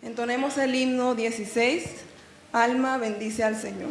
Entonemos el himno 16, Alma bendice al Señor.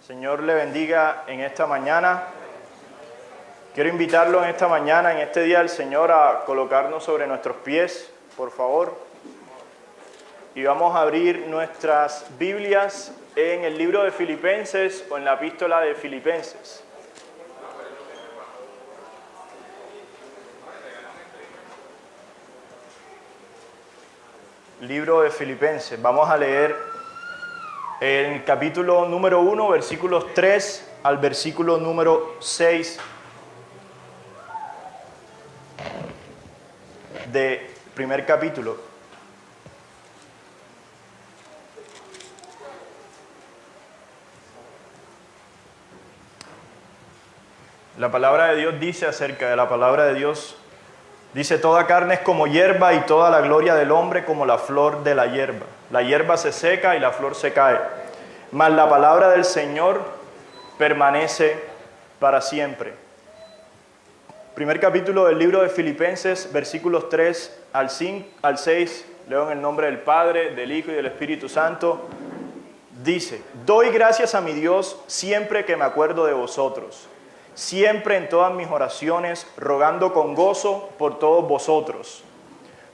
Señor le bendiga en esta mañana. Quiero invitarlo en esta mañana, en este día del Señor, a colocarnos sobre nuestros pies, por favor. Y vamos a abrir nuestras Biblias en el libro de Filipenses o en la epístola de Filipenses. Libro de Filipenses. Vamos a leer en el capítulo número 1, versículos 3 al versículo número 6 del primer capítulo. La palabra de Dios dice acerca de la palabra de Dios, dice: toda carne es como hierba y toda la gloria del hombre como la flor de la hierba. La hierba se seca y la flor se cae, mas la palabra del Señor permanece para siempre. Primer capítulo del libro de Filipenses, versículos 3 al 6, leo en el nombre del Padre, del Hijo y del Espíritu Santo. Dice: doy gracias a mi Dios siempre que me acuerdo de vosotros, siempre en todas mis oraciones, rogando con gozo por todos vosotros,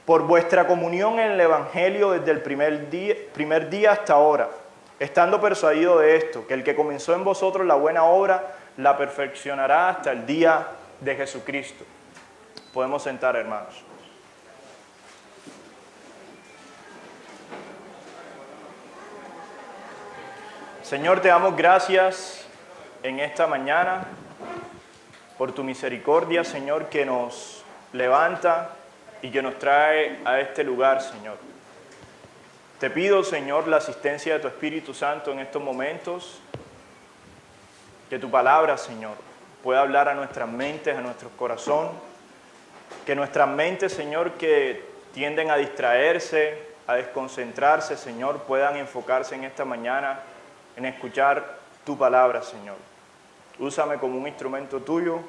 por vuestra comunión en el Evangelio desde el primer día hasta ahora, estando persuadido de esto, que el que comenzó en vosotros la buena obra, la perfeccionará hasta el día de Jesucristo. Podemos sentar, hermanos. Señor, te damos gracias en esta mañana por tu misericordia, Señor, que nos levanta y que nos trae a este lugar, Señor. Te pido, Señor, la asistencia de tu Espíritu Santo en estos momentos, que tu palabra, Señor, pueda hablar a nuestras mentes, a nuestro corazón, que nuestras mentes, Señor, que tienden a distraerse, a desconcentrarse, Señor, puedan enfocarse en esta mañana en escuchar tu palabra, Señor. Úsame como un instrumento tuyo,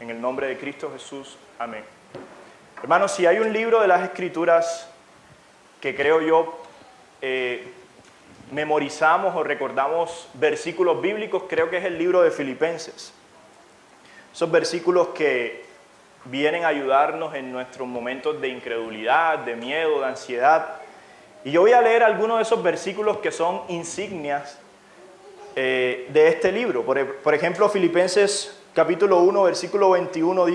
en el nombre de Cristo Jesús. Amén. Hermanos, si hay un libro de las Escrituras que creo yo memorizamos o recordamos versículos bíblicos, creo que es el libro de Filipenses. Esos versículos que vienen a ayudarnos en nuestros momentos de incredulidad, de miedo, de ansiedad. Y yo voy a leer algunos de esos versículos que son insignias de este libro. Por ejemplo, Filipenses capítulo 1, versículo 21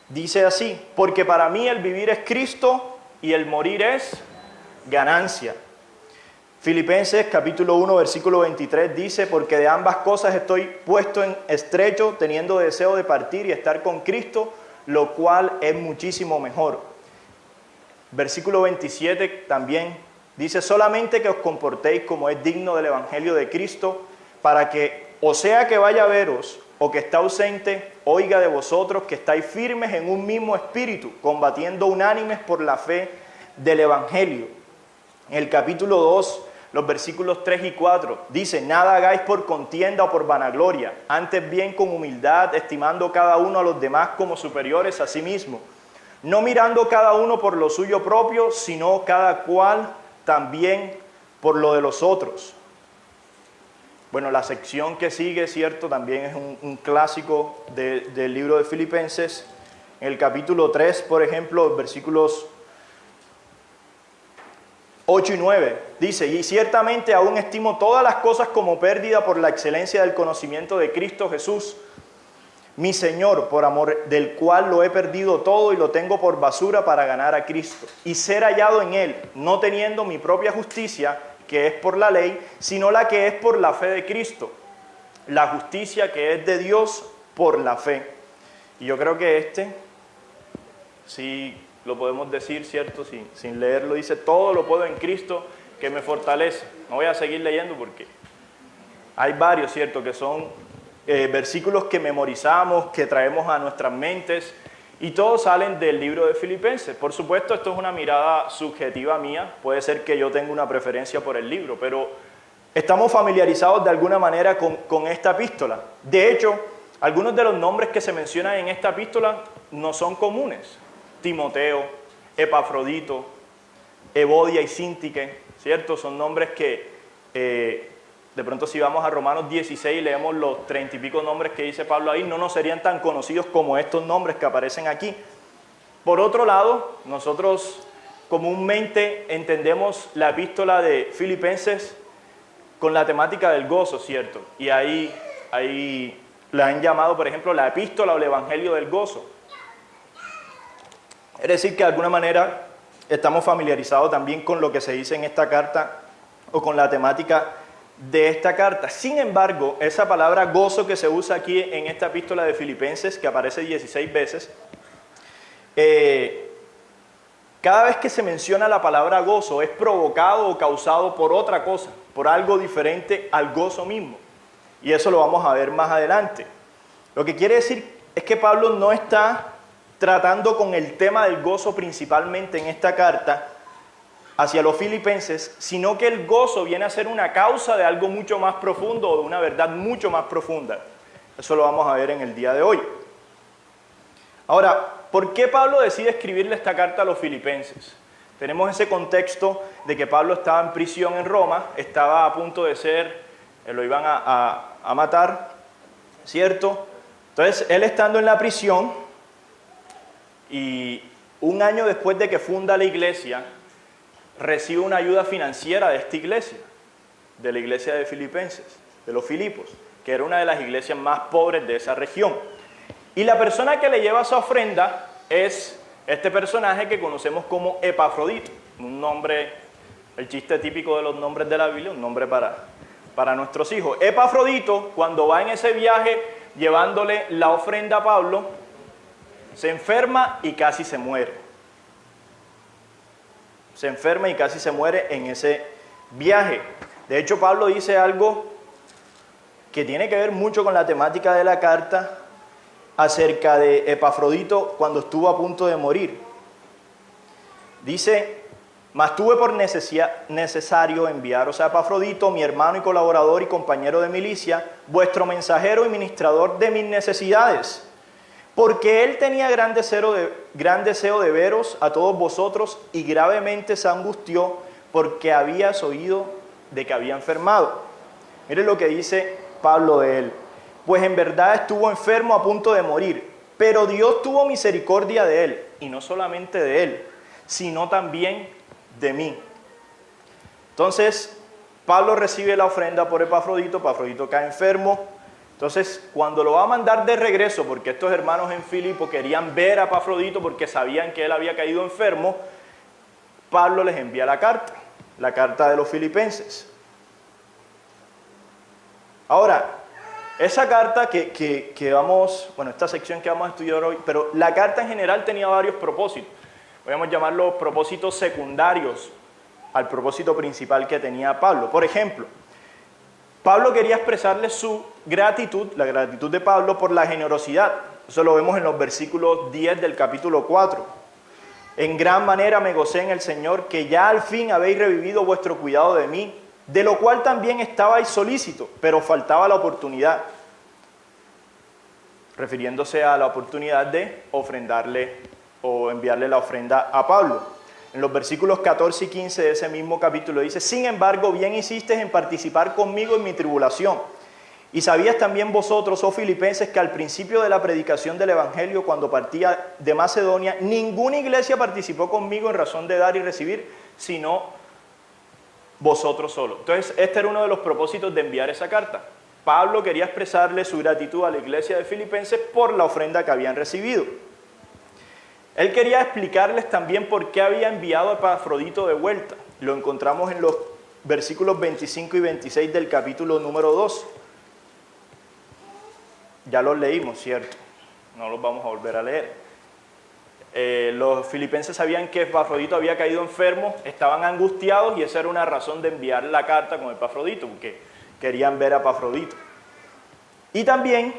dice así: porque para mí el vivir es Cristo y el morir es ganancia. Filipenses capítulo 1, versículo 23 dice: porque de ambas cosas estoy puesto en estrecho, teniendo deseo de partir y estar con Cristo, lo cual es muchísimo mejor. Versículo 27 también dice: solamente que os comportéis como es digno del evangelio de Cristo, para que, o sea que vaya a veros, o que está ausente, oiga de vosotros que estáis firmes en un mismo espíritu, combatiendo unánimes por la fe del evangelio. En el capítulo 2, los versículos 3 y 4, dice: nada hagáis por contienda o por vanagloria, antes bien con humildad, estimando cada uno a los demás como superiores a sí mismo, no mirando cada uno por lo suyo propio, sino cada cual también por lo de los otros. Bueno, la sección que sigue, cierto, también es un clásico del libro de Filipenses. En el capítulo 3, por ejemplo, versículos 8 y 9, dice: y ciertamente aún estimo todas las cosas como pérdida por la excelencia del conocimiento de Cristo Jesús, mi Señor, por amor del cual lo he perdido todo y lo tengo por basura para ganar a Cristo, y ser hallado en Él, no teniendo mi propia justicia, que es por la ley, sino la que es por la fe de Cristo, la justicia que es de Dios por la fe. Y yo creo que sí lo podemos decir, ¿cierto? Sin leerlo, dice: todo lo puedo en Cristo que me fortalece. No voy a seguir leyendo porque hay varios, ¿cierto? Que son versículos que memorizamos, que traemos a nuestras mentes, y todos salen del libro de Filipenses. Por supuesto, esto es una mirada subjetiva mía, puede ser que yo tenga una preferencia por el libro, pero estamos familiarizados de alguna manera con esta epístola. De hecho, algunos de los nombres que se mencionan en esta epístola no son comunes. Timoteo, Epafrodito, Evodia y Síntique, ¿cierto? Son nombres que de pronto si vamos a Romanos 16 y leemos los 30 y pico nombres que dice Pablo ahí, no nos serían tan conocidos como estos nombres que aparecen aquí. Por otro lado, nosotros comúnmente entendemos la epístola de Filipenses con la temática del gozo, ¿cierto? Y ahí la han llamado, por ejemplo, la epístola o el evangelio del gozo. Es decir, que de alguna manera estamos familiarizados también con lo que se dice en esta carta o con la temática de esta carta. Sin embargo, esa palabra gozo que se usa aquí en esta epístola de Filipenses, que aparece 16 veces, cada vez que se menciona la palabra gozo es provocado o causado por otra cosa, por algo diferente al gozo mismo. Y eso lo vamos a ver más adelante. Lo que quiere decir es que Pablo no está tratando con el tema del gozo principalmente en esta carta hacia los filipenses, sino que el gozo viene a ser una causa de algo mucho más profundo o de una verdad mucho más profunda. Eso lo vamos a ver en el día de hoy. Ahora, ¿por qué Pablo decide escribirle esta carta a los filipenses? Tenemos ese contexto de que Pablo estaba en prisión en Roma, estaba a punto de lo iban a matar, ¿cierto? Entonces, él estando en la prisión y un año después de que funda la iglesia, recibe una ayuda financiera de esta iglesia, de la iglesia de Filipenses, de los Filipos, que era una de las iglesias más pobres de esa región. Y la persona que le lleva esa ofrenda es este personaje que conocemos como Epafrodito, un nombre, el chiste típico de los nombres de la Biblia, un nombre para nuestros hijos. Epafrodito, cuando va en ese viaje llevándole la ofrenda a Pablo, se enferma y casi se muere. Se enferma y casi se muere en ese viaje. De hecho, Pablo dice algo que tiene que ver mucho con la temática de la carta acerca de Epafrodito cuando estuvo a punto de morir. Dice: mas tuve por necesario enviaros a Epafrodito, mi hermano y colaborador y compañero de milicia, vuestro mensajero y ministrador de mis necesidades, porque él tenía gran deseo de veros a todos vosotros y gravemente se angustió porque habías oído de que había enfermado. Miren lo que dice Pablo de él: pues en verdad estuvo enfermo a punto de morir, pero Dios tuvo misericordia de él, y no solamente de él, sino también de mí. Entonces, Pablo recibe la ofrenda por Epafrodito, Epafrodito cae enfermo. Entonces, cuando lo va a mandar de regreso, porque estos hermanos en Filipo querían ver a Epafrodito porque sabían que él había caído enfermo, Pablo les envía la carta de los filipenses. Ahora, esa carta esta sección que vamos a estudiar hoy, pero la carta en general tenía varios propósitos. Podemos llamarlos propósitos secundarios al propósito principal que tenía Pablo. Por ejemplo, Pablo quería expresarle su gratitud, la gratitud de Pablo por la generosidad. Eso lo vemos en los versículos 10 del capítulo 4. En gran manera me gocé en el Señor, que ya al fin habéis revivido vuestro cuidado de mí, de lo cual también estabais solícito, pero faltaba la oportunidad. Refiriéndose a la oportunidad de ofrendarle o enviarle la ofrenda a Pablo. En los versículos 14 y 15 de ese mismo capítulo dice: sin embargo, bien hicisteis en participar conmigo en mi tribulación. Y sabías también vosotros, oh filipenses, que al principio de la predicación del evangelio, cuando partía de Macedonia, ninguna iglesia participó conmigo en razón de dar y recibir, sino vosotros solos. Entonces, este era uno de los propósitos de enviar esa carta. Pablo quería expresarle su gratitud a la iglesia de Filipenses por la ofrenda que habían recibido. Él quería explicarles también por qué había enviado a Epafrodito de vuelta. Lo encontramos en los versículos 25 y 26 del capítulo número 2. Ya los leímos, ¿cierto? No los vamos a volver a leer. Los filipenses sabían que Epafrodito había caído enfermo, estaban angustiados y esa era una razón de enviar la carta con Epafrodito, porque querían ver a Epafrodito. Y también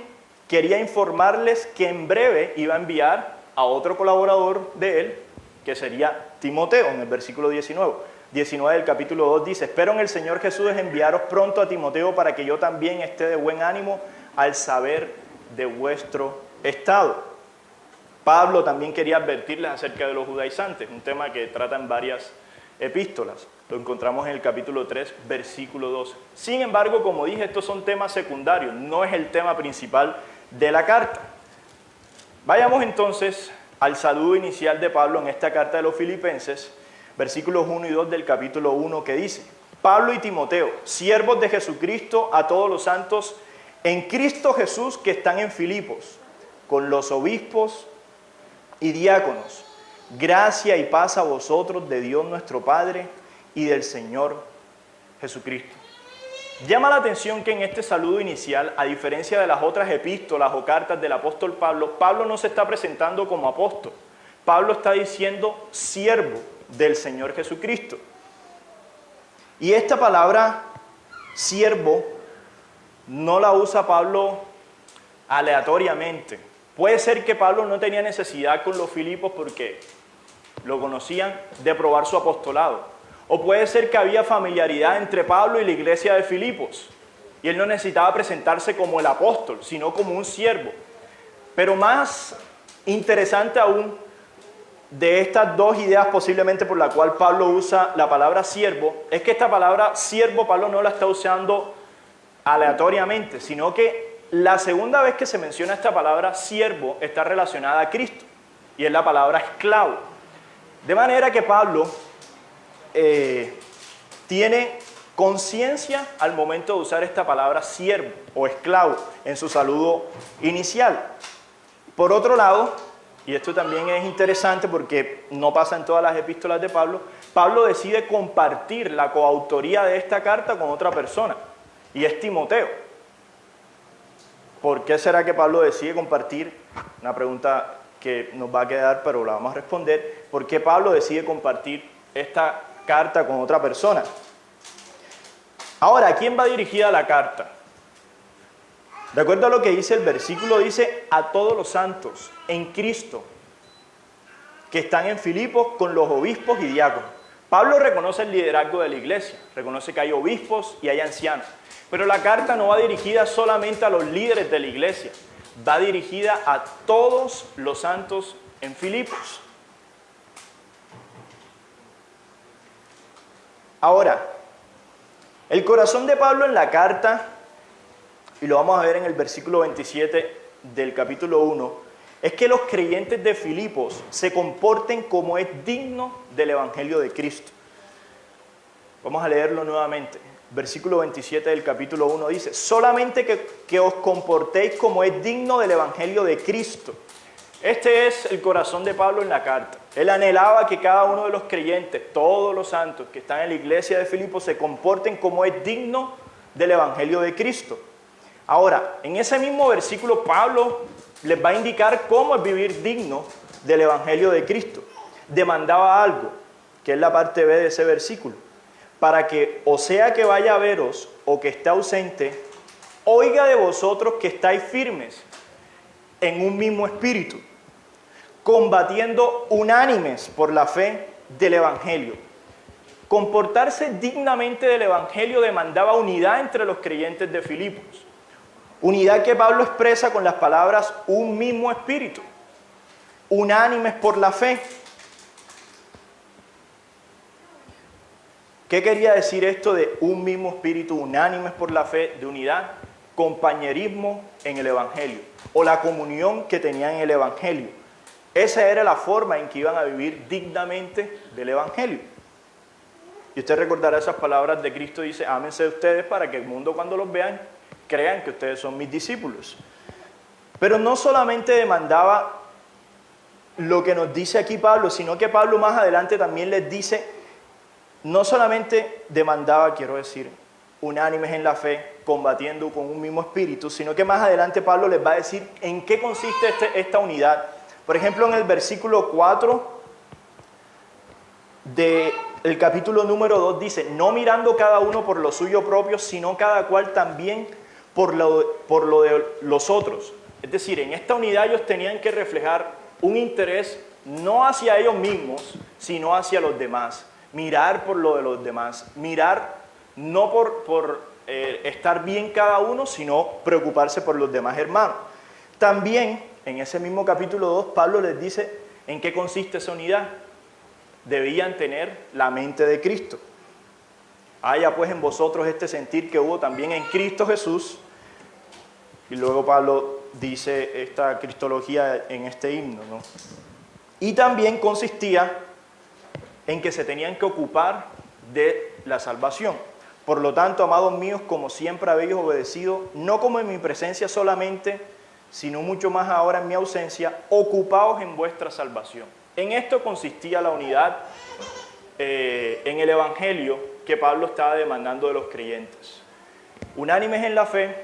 quería informarles que en breve iba a enviar a otro colaborador de él, que sería Timoteo, en el versículo 19 del capítulo 2 dice: espero en el Señor Jesús enviaros pronto a Timoteo para que yo también esté de buen ánimo al saber de vuestro estado. Pablo también quería advertirles acerca de los judaizantes, un tema que trata en varias epístolas. Lo encontramos en el capítulo 3, versículo 2. Sin embargo, como dije, estos son temas secundarios, no es el tema principal de la carta. Vayamos entonces al saludo inicial de Pablo en esta carta de los filipenses, versículos 1 y 2 del capítulo 1, que dice: Pablo y Timoteo, siervos de Jesucristo, a todos los santos en Cristo Jesús que están en Filipos, con los obispos y diáconos, gracia y paz a vosotros de Dios nuestro Padre y del Señor Jesucristo. Llama la atención que en este saludo inicial, a diferencia de las otras epístolas o cartas del apóstol Pablo, Pablo no se está presentando como apóstol. Pablo está diciendo siervo del Señor Jesucristo. Y esta palabra siervo no la usa Pablo aleatoriamente. Puede ser que Pablo no tenía necesidad con los Filipos porque lo conocían de probar su apostolado. O puede ser que había familiaridad entre Pablo y la iglesia de Filipos y él no necesitaba presentarse como el apóstol, sino como un siervo. Pero más interesante aún de estas dos ideas posiblemente por la cual Pablo usa la palabra siervo, es que esta palabra siervo Pablo no la está usando aleatoriamente, sino que la segunda vez que se menciona esta palabra siervo está relacionada a Cristo y es la palabra esclavo. De manera que Pablo tiene conciencia al momento de usar esta palabra siervo o esclavo en su saludo inicial. Por otro lado, y esto también es interesante porque no pasa en todas las epístolas de Pablo, Pablo decide compartir la coautoría de esta carta con otra persona, y es Timoteo. ¿Por qué será que Pablo decide compartir? Una pregunta que nos va a quedar, pero la vamos a responder. ¿Por qué Pablo decide compartir esta carta con otra persona. Ahora, ¿a quién va dirigida la carta? De acuerdo a lo que dice el versículo, dice a todos los santos en Cristo que están en Filipos con los obispos y diáconos. Pablo reconoce el liderazgo de la iglesia, reconoce que hay obispos y hay ancianos, pero la carta no va dirigida solamente a los líderes de la iglesia, va dirigida a todos los santos en Filipos. Ahora, el corazón de Pablo en la carta, y lo vamos a ver en el versículo 27 del capítulo 1, es que los creyentes de Filipos se comporten como es digno del Evangelio de Cristo. Vamos a leerlo nuevamente. Versículo 27 del capítulo 1 dice, solamente que os comportéis como es digno del Evangelio de Cristo. Este es el corazón de Pablo en la carta. Él anhelaba que cada uno de los creyentes, todos los santos que están en la iglesia de Filipos, se comporten como es digno del Evangelio de Cristo. Ahora, en ese mismo versículo, Pablo les va a indicar cómo es vivir digno del Evangelio de Cristo. Demandaba algo, que es la parte B de ese versículo, para que, o sea que vaya a veros o que esté ausente, oiga de vosotros que estáis firmes en un mismo espíritu, combatiendo unánimes por la fe del Evangelio. Comportarse dignamente del Evangelio demandaba unidad entre los creyentes de Filipos. Unidad que Pablo expresa con las palabras un mismo espíritu, unánimes por la fe. ¿Qué quería decir esto de un mismo espíritu, unánimes por la fe, de unidad? Compañerismo en el Evangelio, o la comunión que tenían en el Evangelio. Esa era la forma en que iban a vivir dignamente del Evangelio. Y usted recordará esas palabras de Cristo, dice, ámense ustedes para que el mundo cuando los vean, crean que ustedes son mis discípulos. Pero no solamente demandaba lo que nos dice aquí Pablo, sino que Pablo más adelante también les dice, no solamente demandaba, quiero decir, unánimes en la fe, combatiendo con un mismo espíritu, sino que más adelante Pablo les va a decir en qué consiste esta unidad. Por ejemplo, en el versículo 4 del capítulo número 2 dice, no mirando cada uno por lo suyo propio, sino cada cual también por lo de los otros. Es decir, en esta unidad ellos tenían que reflejar un interés no hacia ellos mismos, sino hacia los demás. Mirar por lo de los demás. Mirar no por estar bien cada uno, sino preocuparse por los demás hermanos. También, en ese mismo capítulo 2, Pablo les dice en qué consiste esa unidad. Debían tener la mente de Cristo. Haya pues en vosotros este sentir que hubo también en Cristo Jesús. Y luego Pablo dice esta cristología en este himno, ¿no? Y también consistía en que se tenían que ocupar de la salvación. Por lo tanto, amados míos, como siempre habéis obedecido, no como en mi presencia solamente, sino mucho más ahora en mi ausencia, ocupaos en vuestra salvación. En esto consistía la unidad en el Evangelio que Pablo estaba demandando de los creyentes. Unánimes en la fe,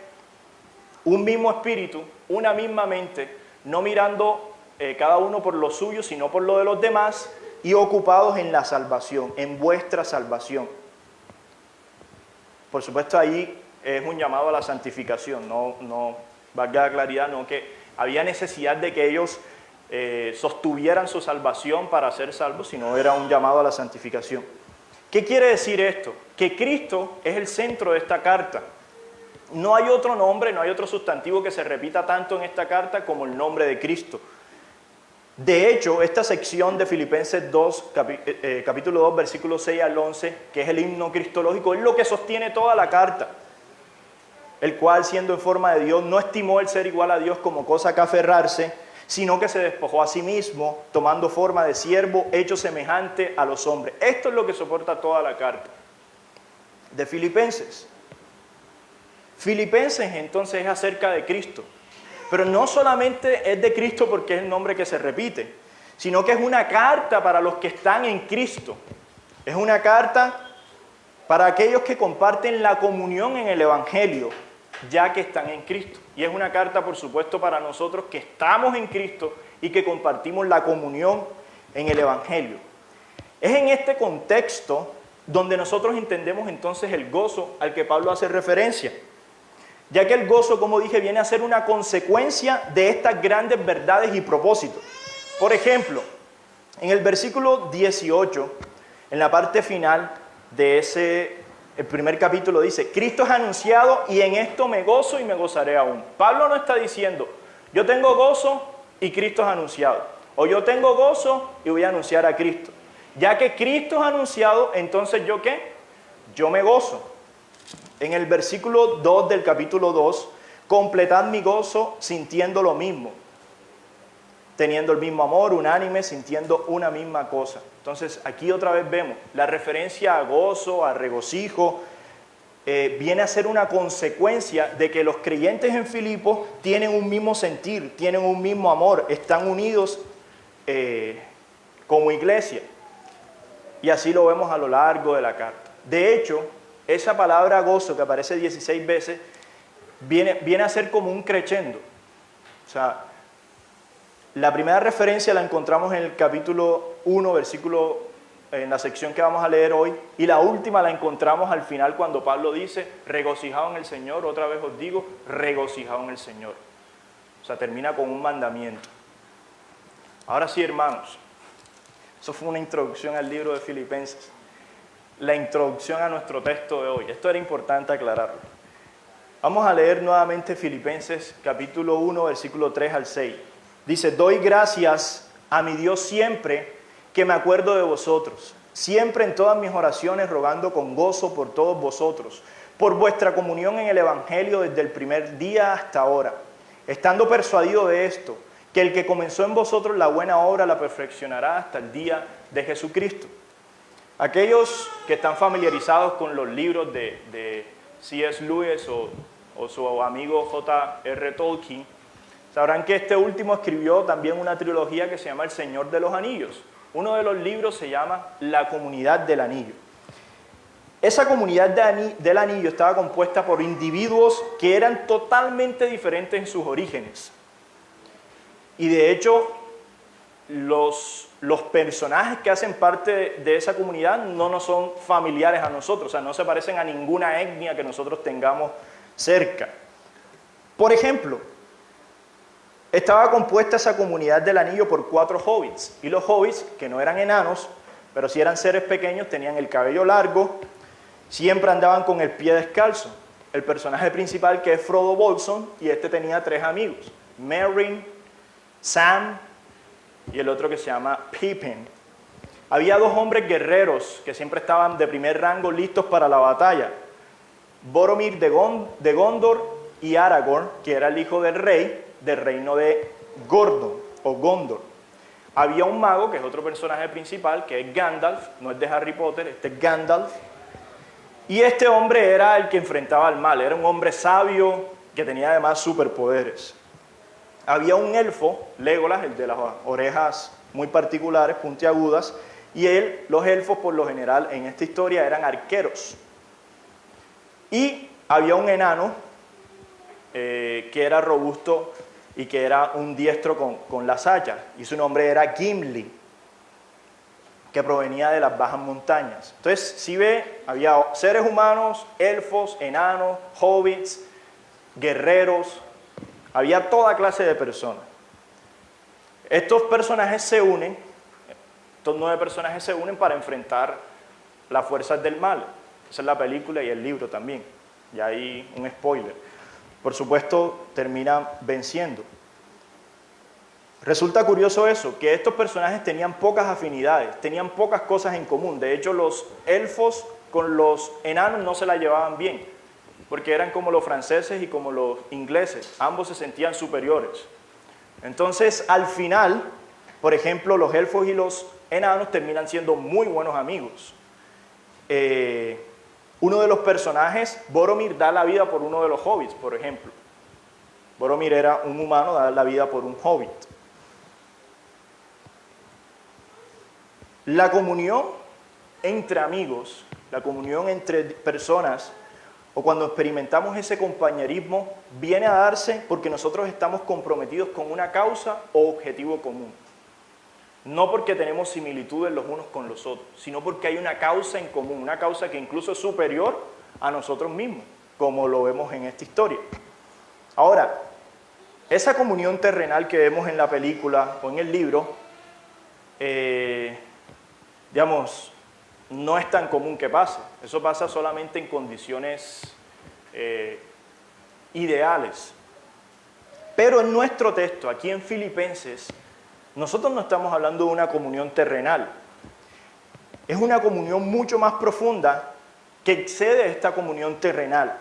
un mismo espíritu, una misma mente, no mirando cada uno por lo suyo, sino por lo de los demás, y ocupados en la salvación, en vuestra salvación. Por supuesto, ahí es un llamado a la santificación, no valga la claridad, no que había necesidad de que ellos sostuvieran su salvación para ser salvos, sino era un llamado a la santificación. ¿Qué quiere decir esto? Que Cristo es el centro de esta carta. No hay otro nombre, no hay otro sustantivo que se repita tanto en esta carta como el nombre de Cristo. De hecho, esta sección de Filipenses 2, capítulo 2, versículos 6 al 11, que es el himno cristológico, es lo que sostiene toda la carta. El cual, siendo en forma de Dios, no estimó el ser igual a Dios como cosa que aferrarse, sino que se despojó a sí mismo, tomando forma de siervo, hecho semejante a los hombres. Esto es lo que soporta toda la carta de Filipenses. Filipenses entonces es acerca de Cristo, pero no solamente es de Cristo porque es el nombre que se repite, sino que es una carta para los que están en Cristo. Es una carta para aquellos que comparten la comunión en el Evangelio, ya que están en Cristo. Y es una carta, por supuesto, para nosotros que estamos en Cristo y que compartimos la comunión en el Evangelio. Es en este contexto donde nosotros entendemos entonces el gozo al que Pablo hace referencia, ya que el gozo, como dije, viene a ser una consecuencia de estas grandes verdades y propósitos. Por ejemplo, en el versículo 18, en la parte final de el primer capítulo dice, Cristo es anunciado y en esto me gozo y me gozaré aún. Pablo no está diciendo, yo tengo gozo y Cristo es anunciado, o yo tengo gozo y voy a anunciar a Cristo. Ya que Cristo es anunciado, entonces ¿yo qué? Yo me gozo. En el versículo 2 del capítulo 2, completad mi gozo sintiendo lo mismo, teniendo el mismo amor, unánime, sintiendo una misma cosa. Entonces aquí otra vez vemos la referencia a gozo, a regocijo, viene a ser una consecuencia de que los creyentes en Filipos tienen un mismo sentir, tienen un mismo amor, están unidos como iglesia. Y así lo vemos a lo largo de la carta. De hecho, esa palabra gozo que aparece 16 veces viene a ser como un crescendo. O sea, la primera referencia la encontramos en el capítulo 1, en la sección que vamos a leer hoy, y la última la encontramos al final cuando Pablo dice, regocijaos en el Señor, otra vez os digo, regocijaos en el Señor. O sea, termina con un mandamiento. Ahora sí, hermanos, eso fue una introducción al libro de Filipenses, la introducción a nuestro texto de hoy. Esto era importante aclararlo. Vamos a leer nuevamente Filipenses capítulo 1, versículo 3 al 6. Dice, doy gracias a mi Dios siempre que me acuerdo de vosotros, siempre en todas mis oraciones rogando con gozo por todos vosotros, por vuestra comunión en el Evangelio desde el primer día hasta ahora, estando persuadido de esto, que el que comenzó en vosotros la buena obra la perfeccionará hasta el día de Jesucristo. Aquellos que están familiarizados con los libros de C.S. Lewis o su amigo J.R. Tolkien, sabrán que este último escribió también una trilogía que se llama El Señor de los Anillos. Uno de los libros se llama La Comunidad del Anillo. Esa comunidad del anillo estaba compuesta por individuos que eran totalmente diferentes en sus orígenes. Y de hecho, los personajes que hacen parte de esa comunidad no nos son familiares a nosotros, o sea, no se parecen a ninguna etnia que nosotros tengamos cerca. Por ejemplo, estaba compuesta esa comunidad del anillo por 4 hobbits, y los hobbits, que no eran enanos, pero sí eran seres pequeños, tenían el cabello largo, siempre andaban con el pie descalzo. El personaje principal, que es Frodo Bolsón, y este tenía 3 amigos, Merry, Sam y el otro que se llama Pippin. Había 2 hombres guerreros que siempre estaban de primer rango listos para la batalla, Boromir de Gondor y Aragorn, que era el hijo del rey del reino de Gondor. Había un mago, que es otro personaje principal, que es Gandalf, no es de Harry Potter, este es Gandalf, y este hombre era el que enfrentaba al mal, era un hombre sabio que tenía además superpoderes. Había un elfo, Legolas, el de las orejas muy particulares, puntiagudas, y los elfos por lo general en esta historia eran arqueros. Y había un enano que era robusto y que era un diestro con las hachas, y su nombre era Gimli, que provenía de las bajas montañas. Entonces, si ve, había seres humanos, elfos, enanos, hobbits, guerreros, había toda clase de personas. Estos personajes se unen, estos 9 personajes se unen para enfrentar las fuerzas del mal. Esa es la película y el libro también. Y ahí un spoiler. Por supuesto, terminan venciendo. Resulta curioso eso, que estos personajes tenían pocas afinidades, tenían pocas cosas en común. De hecho, los elfos con los enanos no se la llevaban bien, porque eran como los franceses y como los ingleses, ambos se sentían superiores. Entonces, al final, por ejemplo, los elfos y los enanos terminan siendo muy buenos amigos. Uno de los personajes, Boromir, da la vida por uno de los hobbits, por ejemplo. Boromir era un humano, da la vida por un hobbit. La comunión entre amigos, la comunión entre personas, o cuando experimentamos ese compañerismo, viene a darse porque nosotros estamos comprometidos con una causa o objetivo común. no porque tenemos similitudes los unos con los otros, sino porque hay una causa en común, una causa que incluso es superior a nosotros mismos, como lo vemos en esta historia. Ahora, esa comunión terrenal que vemos en la película o en el libro, digamos, no es tan común que pase. Eso pasa solamente en condiciones ideales. Pero en nuestro texto, aquí en Filipenses, nosotros no estamos hablando de una comunión terrenal. Es una comunión mucho más profunda que excede esta comunión terrenal.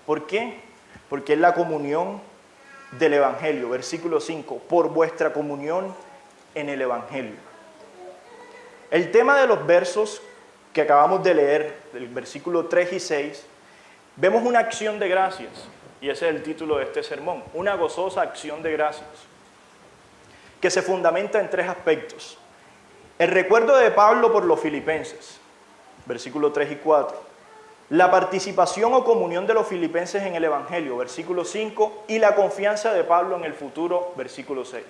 ¿Por qué? Porque es la comunión del Evangelio, versículo 5, por vuestra comunión en el Evangelio. El tema de los versos que acabamos de leer, del versículo 3 y 6, vemos una acción de gracias, y ese es el título de este sermón, una gozosa acción de gracias, que se fundamenta en tres aspectos. El recuerdo de Pablo por los filipenses, versículo 3 y 4. La participación o comunión de los filipenses en el Evangelio, versículo 5, y la confianza de Pablo en el futuro, versículo 6.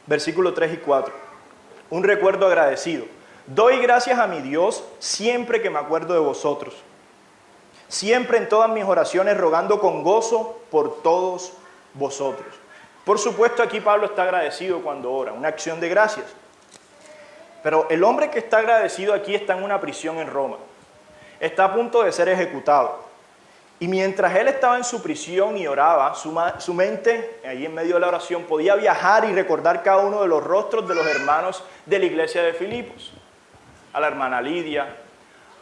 Versículo 3 y 4. Un recuerdo agradecido. Doy gracias a mi Dios siempre que me acuerdo de vosotros. Siempre en todas mis oraciones rogando con gozo por todos vosotros. Por supuesto, aquí Pablo está agradecido cuando ora, una acción de gracias. Pero el hombre que está agradecido aquí está en una prisión en Roma. Está a punto de ser ejecutado. Y mientras él estaba en su prisión y oraba, su mente, ahí en medio de la oración, podía viajar y recordar cada uno de los rostros de los hermanos de la iglesia de Filipos. A la hermana Lidia,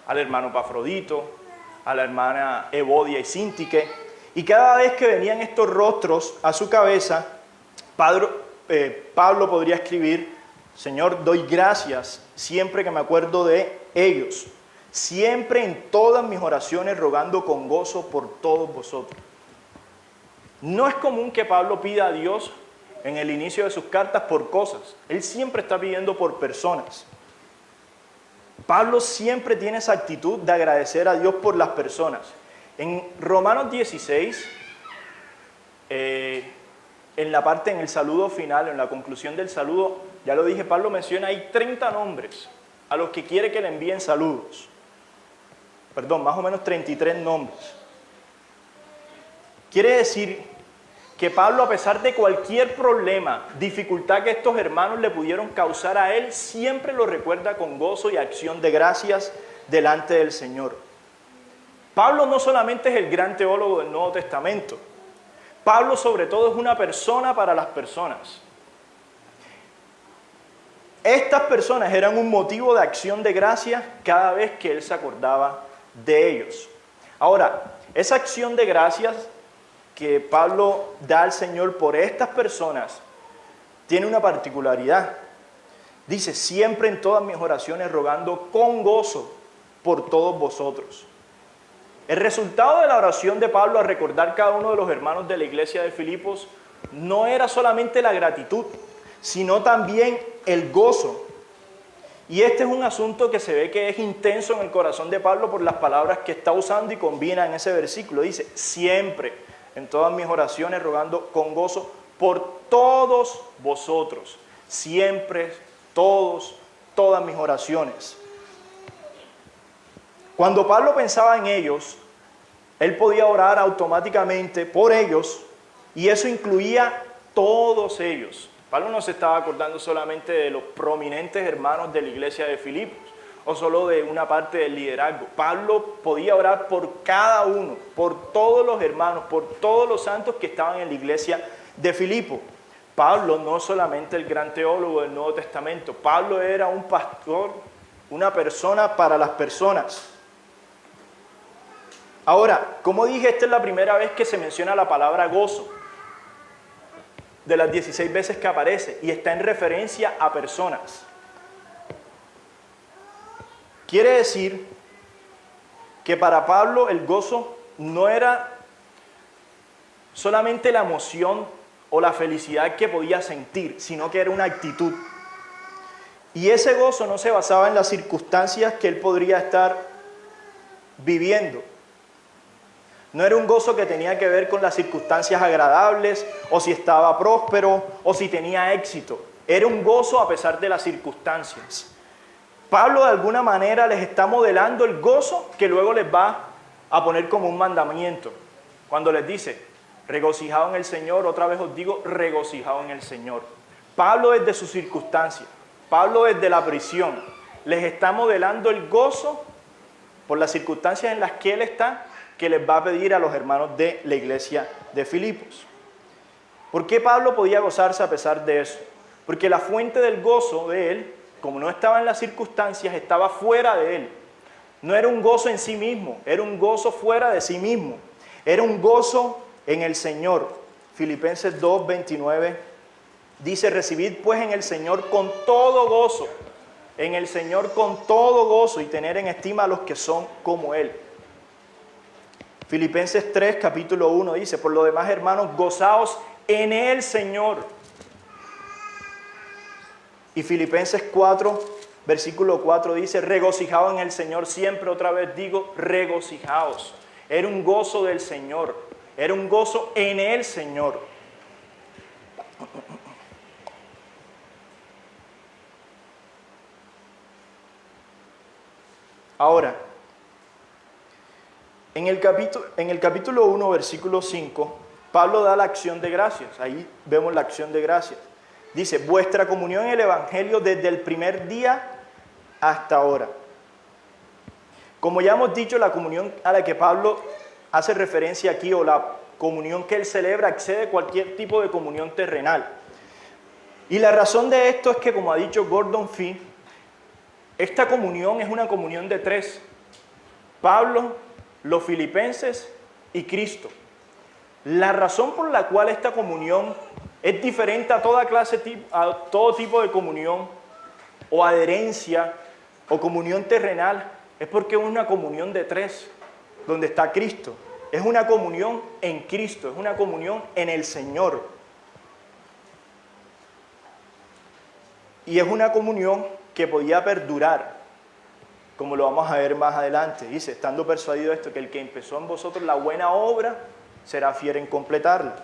al hermano Pafrodito, a la hermana Evodia y Síntique. Y cada vez que venían estos rostros a su cabeza, Pablo podría escribir: Señor, doy gracias siempre que me acuerdo de ellos, siempre en todas mis oraciones rogando con gozo por todos vosotros. No es común que Pablo pida a Dios en el inicio de sus cartas por cosas. Él siempre está pidiendo por personas. Pablo siempre tiene esa actitud de agradecer a Dios por las personas. En Romanos 16, en el saludo final, en la conclusión del saludo, ya lo dije, Pablo menciona ahí 30 nombres a los que quiere que le envíen saludos. Perdón, más o menos 33 nombres. Quiere decir que Pablo, a pesar de cualquier problema, dificultad que estos hermanos le pudieron causar a él, siempre lo recuerda con gozo y acción de gracias delante del Señor. Pablo no solamente es el gran teólogo del Nuevo Testamento, Pablo sobre todo es una persona para las personas. Estas personas eran un motivo de acción de gracias cada vez que él se acordaba de ellos. Ahora, esa acción de gracias que Pablo da al Señor por estas personas tiene una particularidad. Dice, siempre en todas mis oraciones rogando con gozo por todos vosotros. El resultado de la oración de Pablo al recordar cada uno de los hermanos de la iglesia de Filipos no era solamente la gratitud, sino también el gozo. Y este es un asunto que se ve que es intenso en el corazón de Pablo por las palabras que está usando y combina en ese versículo. Dice, siempre en todas mis oraciones rogando con gozo por todos vosotros. Siempre, todos, todas mis oraciones. Cuando Pablo pensaba en ellos, él podía orar automáticamente por ellos y eso incluía todos ellos. Pablo no se estaba acordando solamente de los prominentes hermanos de la iglesia de Filipos o solo de una parte del liderazgo. Pablo podía orar por cada uno, por todos los hermanos, por todos los santos que estaban en la iglesia de Filipo. Pablo no solamente el gran teólogo del Nuevo Testamento, Pablo era un pastor, una persona para las personas. Ahora, como dije, esta es la primera vez que se menciona la palabra gozo, de las 16 veces que aparece, y está en referencia a personas. Quiere decir que para Pablo el gozo no era solamente la emoción o la felicidad que podía sentir, sino que era una actitud. Y ese gozo no se basaba en las circunstancias que él podría estar viviendo. No era un gozo que tenía que ver con las circunstancias agradables, o si estaba próspero, o si tenía éxito. Era un gozo a pesar de las circunstancias. Pablo de alguna manera les está modelando el gozo que luego les va a poner como un mandamiento. Cuando les dice, regocijado en el Señor, otra vez os digo, regocijado en el Señor. Pablo desde sus circunstancias, Pablo desde la prisión, les está modelando el gozo por las circunstancias en las que él está, que les va a pedir a los hermanos de la iglesia de Filipos. ¿Por qué Pablo podía gozarse a pesar de eso? Porque la fuente del gozo de él, como no estaba en las circunstancias, estaba fuera de él. No era un gozo en sí mismo, era un gozo fuera de sí mismo. Era un gozo en el Señor. Filipenses 2:29 dice, recibid pues en el Señor con todo gozo, en el Señor con todo gozo, y tener en estima a los que son como Él. Filipenses 3, capítulo 1 dice, por lo demás, hermanos, gozaos en el Señor. Y Filipenses 4, versículo 4 dice, regocijaos en el Señor siempre, otra vez digo, regocijaos. Era un gozo del Señor, era un gozo en el Señor. Ahora, en el capítulo 1, versículo 5, Pablo da la acción de gracias. Ahí vemos la acción de gracias. Dice, vuestra comunión en el Evangelio desde el primer día hasta ahora. Como ya hemos dicho, la comunión a la que Pablo hace referencia aquí, o la comunión que él celebra, excede cualquier tipo de comunión terrenal. Y la razón de esto es que, como ha dicho Gordon Fee, esta comunión es una comunión de tres: Pablo, los filipenses y Cristo. La razón por la cual esta comunión es diferente a todo tipo de comunión o adherencia o comunión terrenal es porque es una comunión de tres, donde está Cristo. Es una comunión en Cristo, es una comunión en el Señor. Y es una comunión que podía perdurar, como lo vamos a ver más adelante. Dice, estando persuadido de esto, que el que empezó en vosotros la buena obra será fiel en completarla.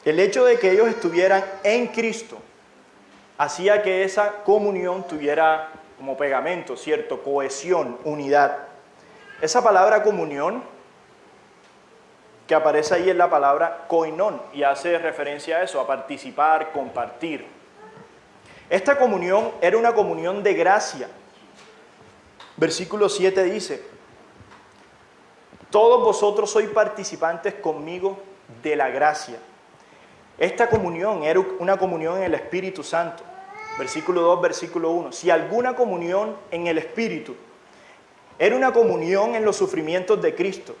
El hecho de que ellos estuvieran en Cristo hacía que esa comunión tuviera como pegamento, ¿cierto? Cohesión, unidad. Esa palabra comunión que aparece ahí es la palabra koinón y hace referencia a eso, a participar, compartir. Esta comunión era una comunión de gracia. Versículo 7 dice, todos vosotros sois participantes conmigo de la gracia. Esta comunión era una comunión en el Espíritu Santo. Versículo 2, versículo 1. Si alguna comunión en el Espíritu, era una comunión en los sufrimientos de Cristo.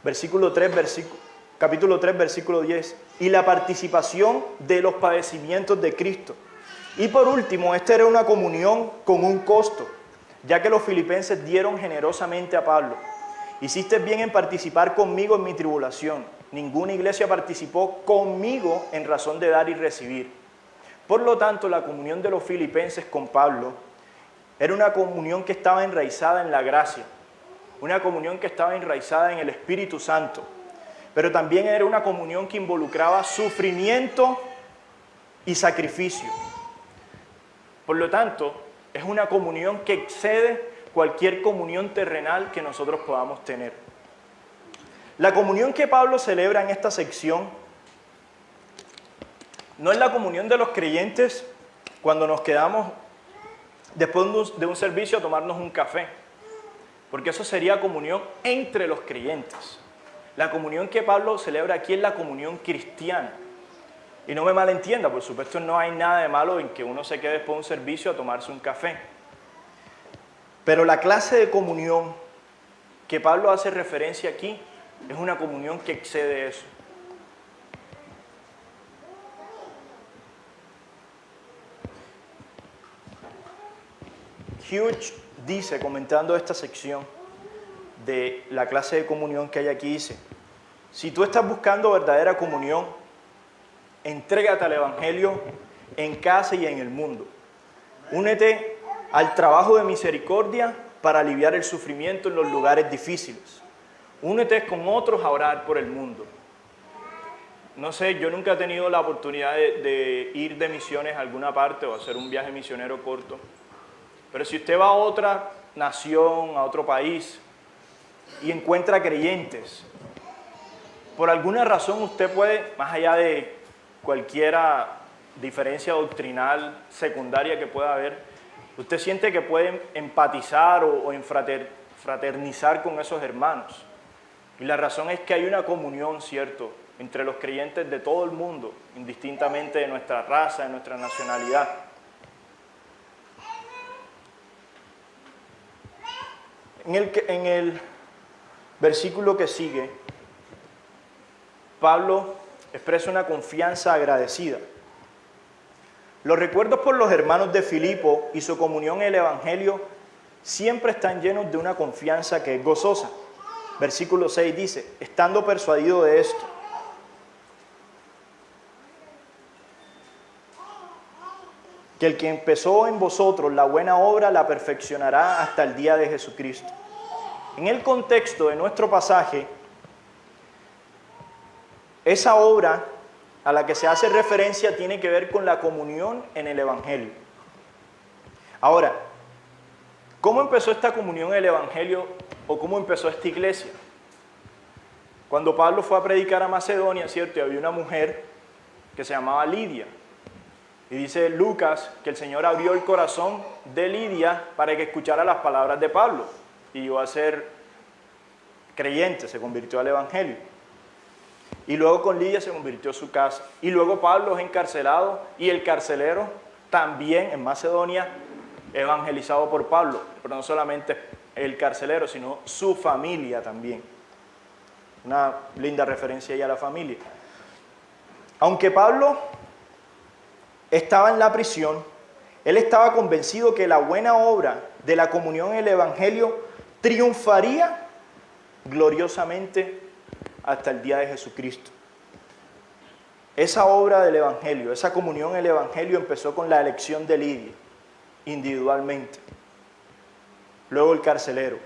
Capítulo 3, versículo 10. Y la participación de los padecimientos de Cristo. Y por último, esta era una comunión con un costo, ya que los filipenses dieron generosamente a Pablo. Hiciste bien en participar conmigo en mi tribulación. Ninguna iglesia participó conmigo en razón de dar y recibir. Por lo tanto, la comunión de los filipenses con Pablo era una comunión que estaba enraizada en la gracia, una comunión que estaba enraizada en el Espíritu Santo, pero también era una comunión que involucraba sufrimiento y sacrificio. Por lo tanto, es una comunión que excede cualquier comunión terrenal que nosotros podamos tener. La comunión que Pablo celebra en esta sección no es la comunión de los creyentes cuando nos quedamos después de un servicio a tomarnos un café, porque eso sería comunión entre los creyentes. La comunión que Pablo celebra aquí es la comunión cristiana. Y no me malentienda, por supuesto no hay nada de malo en que uno se quede después de un servicio a tomarse un café. Pero la clase de comunión que Pablo hace referencia aquí es una comunión que excede eso. Hughes dice, comentando esta sección de la clase de comunión que hay aquí, dice, si tú estás buscando verdadera comunión, entrégate al Evangelio en casa y en el mundo. Únete al trabajo de misericordia para aliviar el sufrimiento en los lugares difíciles. Únete con otros a orar por el mundo. No sé, yo nunca he tenido la oportunidad de ir de misiones a alguna parte o hacer un viaje misionero corto. Pero si usted va a otra nación, a otro país y encuentra creyentes, por alguna razón usted puede, más allá de cualquier diferencia doctrinal secundaria que pueda haber, usted siente que puede empatizar o fraternizar con esos hermanos. Y la razón es que hay una comunión, ¿cierto?, entre los creyentes de todo el mundo, indistintamente de nuestra raza, de nuestra nacionalidad. En el versículo que sigue, Pablo expresa una confianza agradecida. Los recuerdos por los hermanos de Filipo y su comunión en el Evangelio siempre están llenos de una confianza que es gozosa. Versículo 6 dice, estando persuadido de esto, que el que empezó en vosotros la buena obra la perfeccionará hasta el día de Jesucristo. En el contexto de nuestro pasaje, esa obra a la que se hace referencia tiene que ver con la comunión en el Evangelio. Ahora, ¿cómo empezó esta comunión en el Evangelio o cómo empezó esta iglesia? Cuando Pablo fue a predicar a Macedonia, ¿cierto? Y había una mujer que se llamaba Lidia. Y dice Lucas que el Señor abrió el corazón de Lidia para que escuchara las palabras de Pablo. Y iba a ser creyente, se convirtió al Evangelio. Y luego con Lidia se convirtió su casa. Y luego Pablo es encarcelado y el carcelero también en Macedonia evangelizado por Pablo. Pero no solamente el carcelero, sino su familia también. Una linda referencia ahí a la familia. Aunque Pablo estaba en la prisión, él estaba convencido que la buena obra de la comunión en el Evangelio triunfaría gloriosamente hasta el día de Jesucristo. Esa obra del Evangelio, esa comunión en el Evangelio empezó con la elección de Lidia, individualmente. Luego el carcelero,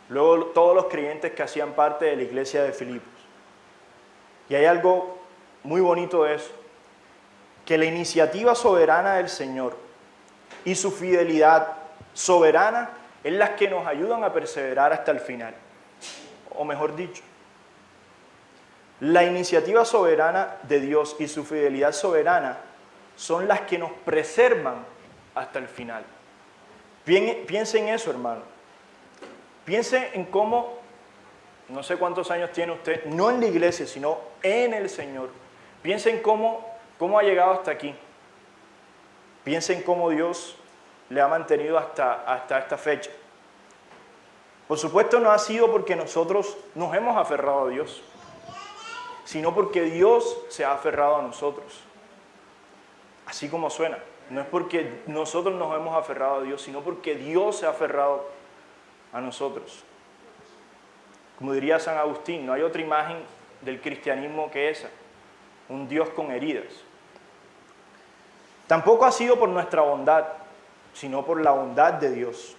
luego todos los creyentes que hacían parte de la iglesia de Filipos. Y hay algo muy bonito de eso, que la iniciativa soberana del Señor y su fidelidad soberana es las que nos ayudan a perseverar hasta el final. O mejor dicho, la iniciativa soberana de Dios y su fidelidad soberana son las que nos preservan hasta el final. Piense en eso, hermano. Piense en cómo, no sé cuántos años tiene usted, no en la iglesia, sino en el Señor. Piense en cómo ha llegado hasta aquí. Piense en cómo Dios le ha mantenido hasta esta fecha. Por supuesto, no ha sido porque nosotros nos hemos aferrado a Dios, sino porque Dios se ha aferrado a nosotros. Así como suena. No es porque nosotros nos hemos aferrado a Dios, sino porque Dios se ha aferrado a nosotros. Como diría San Agustín, no hay otra imagen del cristianismo que esa. Un Dios con heridas. Tampoco ha sido por nuestra bondad, sino por la bondad de Dios.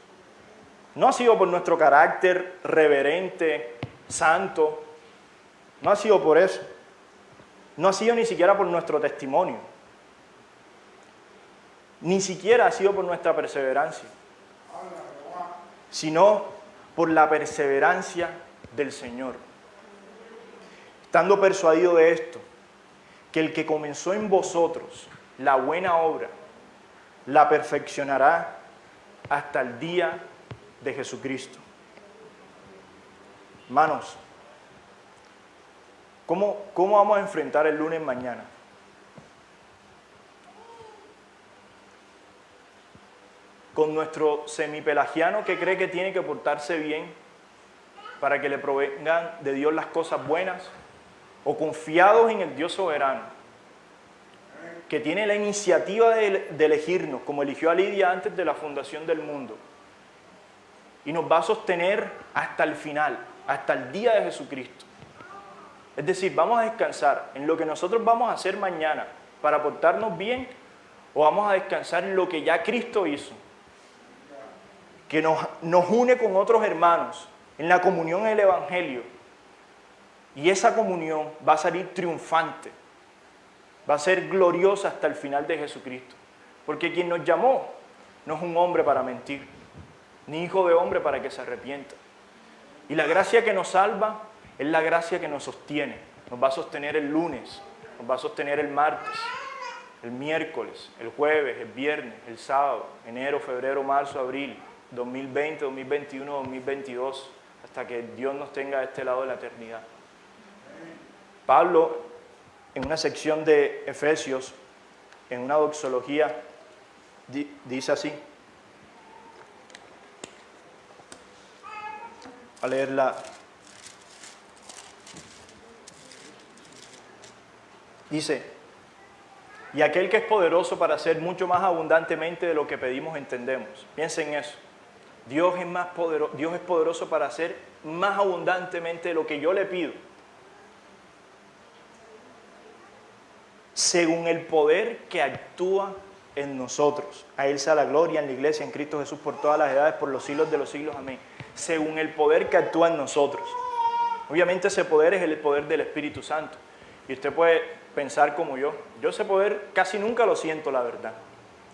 No ha sido por nuestro carácter reverente, santo. No ha sido por eso. No ha sido ni siquiera por nuestro testimonio. Ni siquiera ha sido por nuestra perseverancia. Sino por la perseverancia del Señor. Estando persuadido de esto, que el que comenzó en vosotros la buena obra, la perfeccionará hasta el día de Jesucristo. Hermanos, ¿cómo vamos a enfrentar el lunes mañana? Con nuestro semipelagiano que cree que tiene que portarse bien para que le provengan de Dios las cosas buenas, o confiados en el Dios soberano, que tiene la iniciativa de elegirnos, como eligió a Lidia antes de la fundación del mundo, y nos va a sostener hasta el final, hasta el día de Jesucristo. Es decir, vamos a descansar en lo que nosotros vamos a hacer mañana para portarnos bien, o vamos a descansar en lo que ya Cristo hizo, que nos une con otros hermanos en la comunión del Evangelio. Y esa comunión va a salir triunfante, va a ser gloriosa hasta el final de Jesucristo. Porque quien nos llamó no es un hombre para mentir, ni hijo de hombre para que se arrepienta. Y la gracia que nos salva es la gracia que nos sostiene. Nos va a sostener el lunes, nos va a sostener el martes, el miércoles, el jueves, el viernes, el sábado, enero, febrero, marzo, abril, 2020, 2021, 2022, hasta que Dios nos tenga a este lado de la eternidad. Pablo, en una sección de Efesios, en una doxología, dice así. A leerla. Dice: y aquel que es poderoso para hacer mucho más abundantemente de lo que pedimos, entendemos. Piensen en eso. Dios es poderoso para hacer más abundantemente de lo que yo le pido, según el poder que actúa en nosotros. A Él sea la gloria en la iglesia, en Cristo Jesús, por todas las edades, por los siglos de los siglos. Amén. Según el poder que actúa en nosotros. Obviamente ese poder es el poder del Espíritu Santo. Y usted puede pensar como yo. Yo ese poder casi nunca lo siento, la verdad,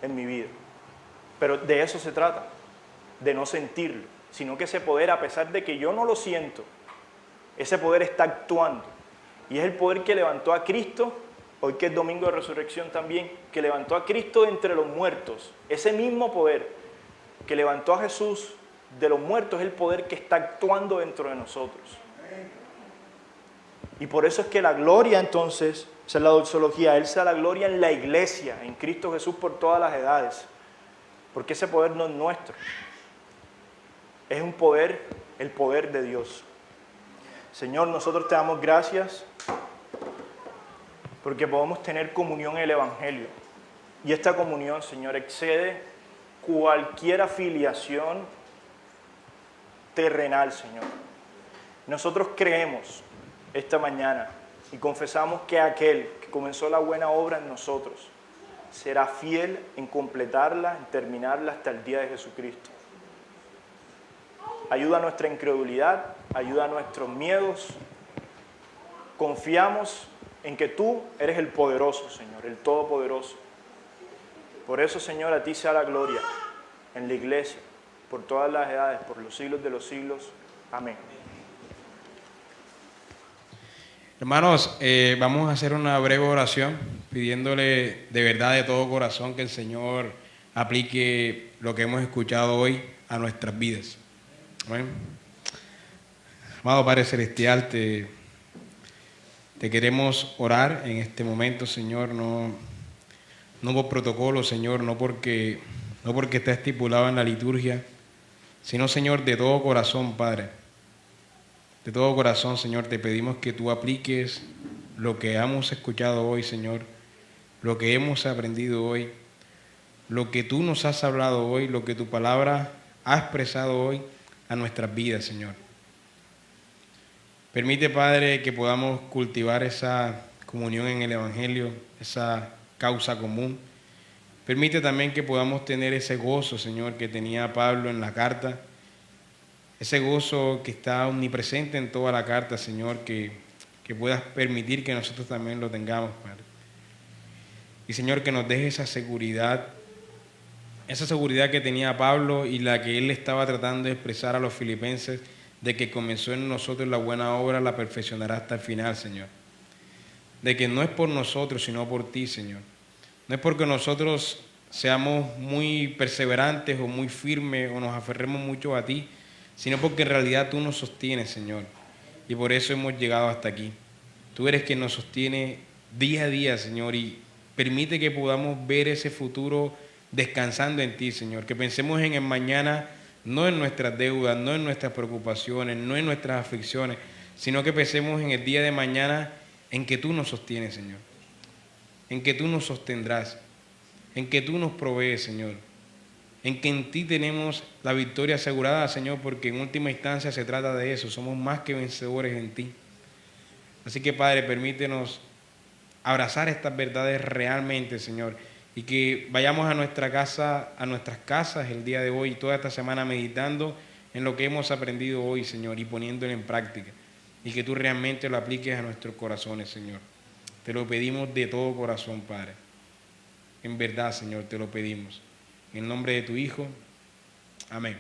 en mi vida. Pero de eso se trata, de no sentirlo. Sino que ese poder, a pesar de que yo no lo siento, ese poder está actuando. Y es el poder que levantó a Cristo, hoy que es domingo de resurrección también, que levantó a Cristo de entre los muertos. Ese mismo poder que levantó a Jesús de los muertos es el poder que está actuando dentro de nosotros. Y por eso es que la gloria, entonces, esa es la doxología, Él sea la gloria en la iglesia, en Cristo Jesús por todas las edades. Porque ese poder no es nuestro. Es un poder, el poder de Dios. Señor, nosotros te damos gracias porque podemos tener comunión en el Evangelio. Y esta comunión, Señor, excede cualquier afiliación terrenal, Señor. Nosotros creemos esta mañana y confesamos que aquel que comenzó la buena obra en nosotros será fiel en completarla, en terminarla hasta el día de Jesucristo. Ayuda a nuestra incredulidad, ayuda a nuestros miedos. Confiamos en que tú eres el poderoso, Señor, el todopoderoso. Por eso, Señor, a ti sea la gloria en la iglesia, por todas las edades, por los siglos de los siglos. Amén. Hermanos, vamos a hacer una breve oración pidiéndole de verdad, de todo corazón, que el Señor aplique lo que hemos escuchado hoy a nuestras vidas. Amén. Amado Padre Celestial, te queremos orar en este momento, Señor, no por protocolo, Señor, no porque está estipulado en la liturgia, sino, Señor, de todo corazón, Padre. De todo corazón, Señor, te pedimos que tú apliques lo que hemos escuchado hoy, Señor, lo que hemos aprendido hoy, lo que tú nos has hablado hoy, lo que tu palabra ha expresado hoy a nuestras vidas, Señor. Permite, Padre, que podamos cultivar esa comunión en el Evangelio, esa causa común. Permite también que podamos tener ese gozo, Señor, que tenía Pablo en la carta, ese gozo que está omnipresente en toda la carta, Señor, que puedas permitir que nosotros también lo tengamos, Padre. Y, Señor, que nos deje esa seguridad que tenía Pablo y la que él estaba tratando de expresar a los filipenses, de que comenzó en nosotros la buena obra, la perfeccionará hasta el final, Señor. De que no es por nosotros, sino por ti, Señor. No es porque nosotros seamos muy perseverantes o muy firmes o nos aferremos mucho a ti, sino porque en realidad tú nos sostienes, Señor. Y por eso hemos llegado hasta aquí. Tú eres quien nos sostiene día a día, Señor, y permite que podamos ver ese futuro descansando en ti, Señor. Que pensemos en el mañana, no en nuestras deudas, no en nuestras preocupaciones, no en nuestras aflicciones, sino que pensemos en el día de mañana en que tú nos sostienes, Señor. En que tú nos sostendrás. En que tú nos provees, Señor. En que en ti tenemos la victoria asegurada, Señor, porque en última instancia se trata de eso. Somos más que vencedores en ti. Así que, Padre, permítenos abrazar estas verdades realmente, Señor, y que vayamos a nuestra casa, a nuestras casas el día de hoy, toda esta semana meditando en lo que hemos aprendido hoy, Señor, y poniéndolo en práctica, y que tú realmente lo apliques a nuestros corazones, Señor. Te lo pedimos de todo corazón, Padre. En verdad, Señor, te lo pedimos. En el nombre de tu Hijo. Amén.